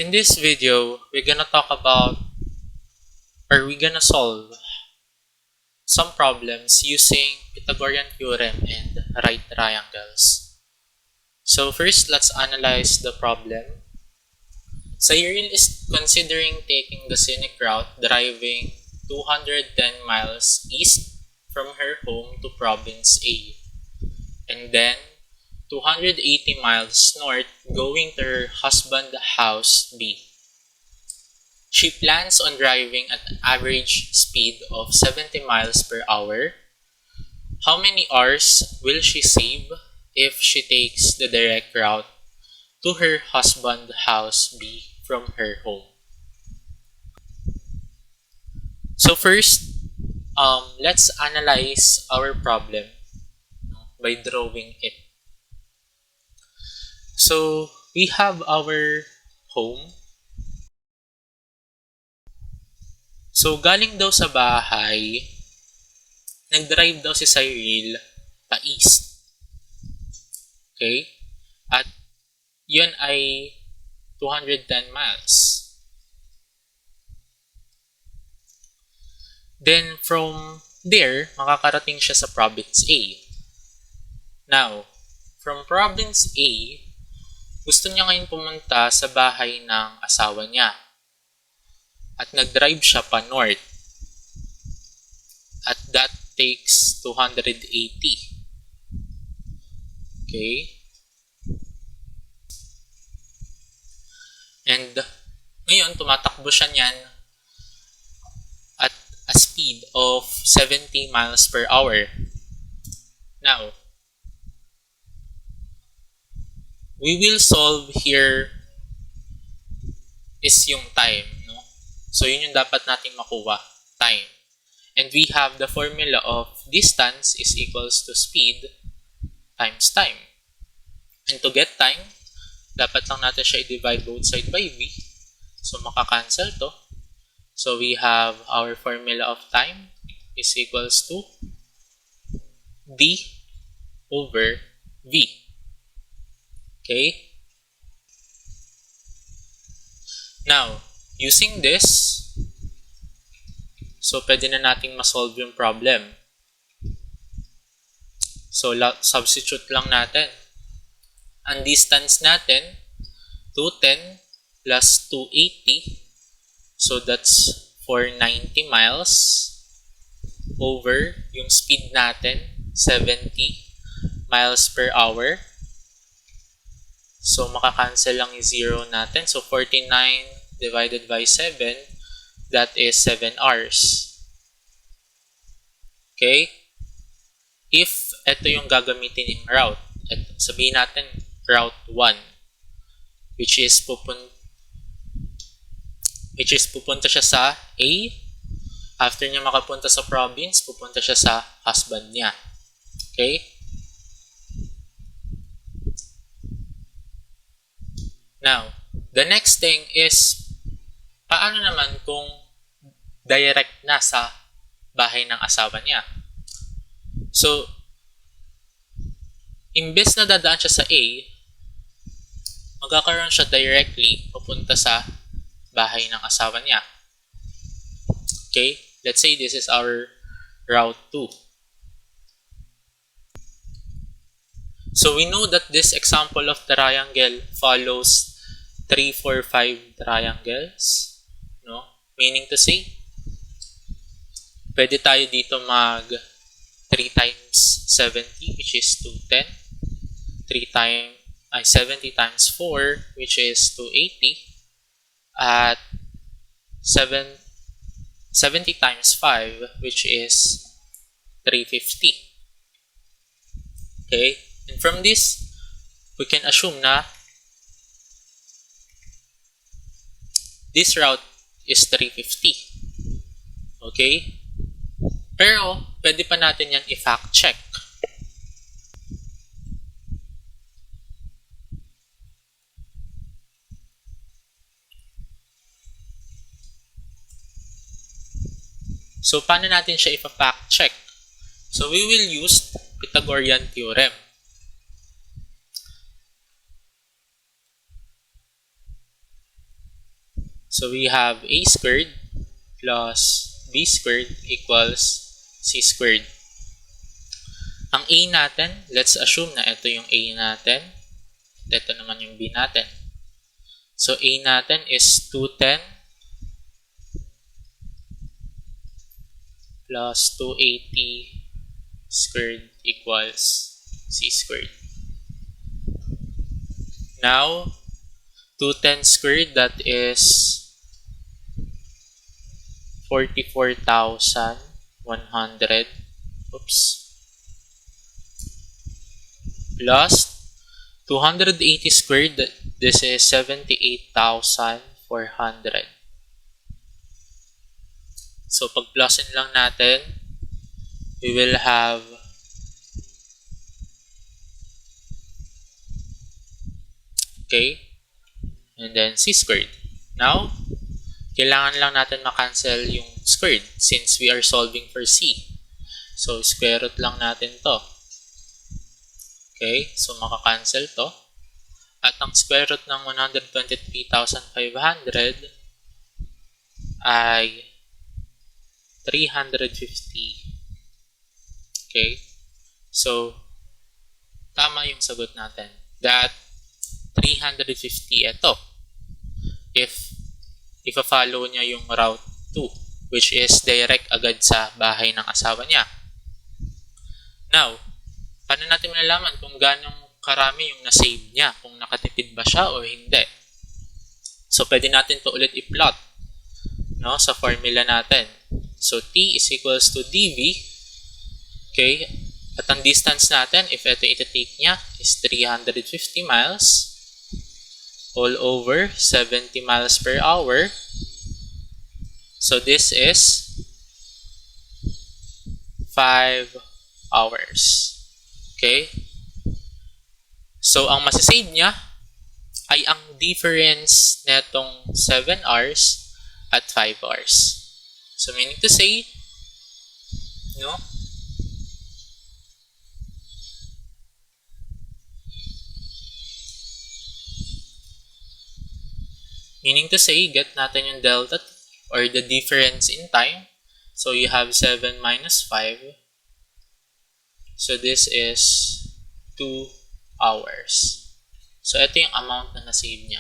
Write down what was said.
in this video, we're gonna talk about, or we're gonna solve some problems using Pythagorean theorem and right triangles. So first, let's analyze the problem. Cyril is considering taking the scenic route driving 210 miles east from her home to province A, and then 280 miles north going to her husband's house B. She plans on driving at an average speed of 70 miles per hour. How many hours will she save if she takes the direct route to her husband's house B from her home? So first, let's analyze our problem by drawing it. So we have our home. So galing daw sa bahay, nag-drive daw si Cyril pa east. Okay? At yun ay 210 miles. Then from there, makakarating siya sa province A. Now, from province A, gusto niya ngayon pumunta sa bahay ng asawa niya. At nag-drive siya pa north. At that takes 280. Okay? And ngayon, tumatakbo siya niyan at a speed of 70 miles per hour. Now, we will solve here is yung time. So, yun yung dapat nating makuha, time. And we have the formula of distance is equals to speed times time. And to get time, dapat lang natin siya i-divide both sides by v. So, makakancel to. So, we have our formula of time is equals to d over v. Okay? Now, using this, so pwede na nating masolve yung problem. So, substitute lang natin. Ang distance natin, 210 plus 280. So, that's 490 miles over yung speed natin, 70 miles per hour. So, makakancel lang yung 0 natin. So, 49 divided by 7, that is 7 hours. Okay? If ito yung gagamitin yung route, sabihin natin route 1, which is pupunta siya sa A. After niya makapunta sa province, pupunta siya sa husband niya. Okay? Now, the next thing is, paano naman kung direct na sa bahay ng asawa niya? So, imbes na dadaan siya sa A, magkakaroon siya directly papunta sa bahay ng asawa niya. Okay? Let's say this is our route 2. So, we know that this example of triangle follows 3, 4, 5 triangles. No? Meaning to say, pwede tayo dito mag 3 times 70, which is 210. 70 times 4, which is 280. At 70 times 5, which is 350. Okay? And from this, we can assume na this route is 350. Okay? Pero, pwede pa natin yan i-fact check. So, paano natin siya i-fact check? So, we will use Pythagorean theorem. So we have a squared plus b squared equals c squared. Ang a natin, let's assume na ito yung a natin. Ito naman yung b natin. So a natin is 210 plus 280 squared equals c squared. Now, 210 squared, that is 44,100. Oops. Plus 280 squared, this is 78,400. So, pag-plusin lang natin, we will have and then c squared. Now, kailangan lang natin makancel yung squared since we are solving for c. So, square root lang natin to. Okay, so makakancel to. At ang square root ng 123,500 ay 350. Okay, so tama yung sagot natin. That 350 ito. If follow niya yung route 2, which is direct agad sa bahay ng asawa niya. Now, paano natin malalaman kung ganong karami yung na-save niya? Kung nakatipid ba siya o hindi? So, pwede natin to ulit i-plot, no, sa formula natin. So, T is equals to dV. Okay? At ang distance natin, if ito iti-take niya, is 350 miles all over 70 miles per hour. So, this is 5 hours. Okay? So, ang masasave niya ay ang difference netong 7 hours at 5 hours. So, meaning to say, no? Meaning to say, get natin yung delta or the difference in time. So, you have 7 minus 5. So, this is 2 hours. So, ito yung amount na na-save niya.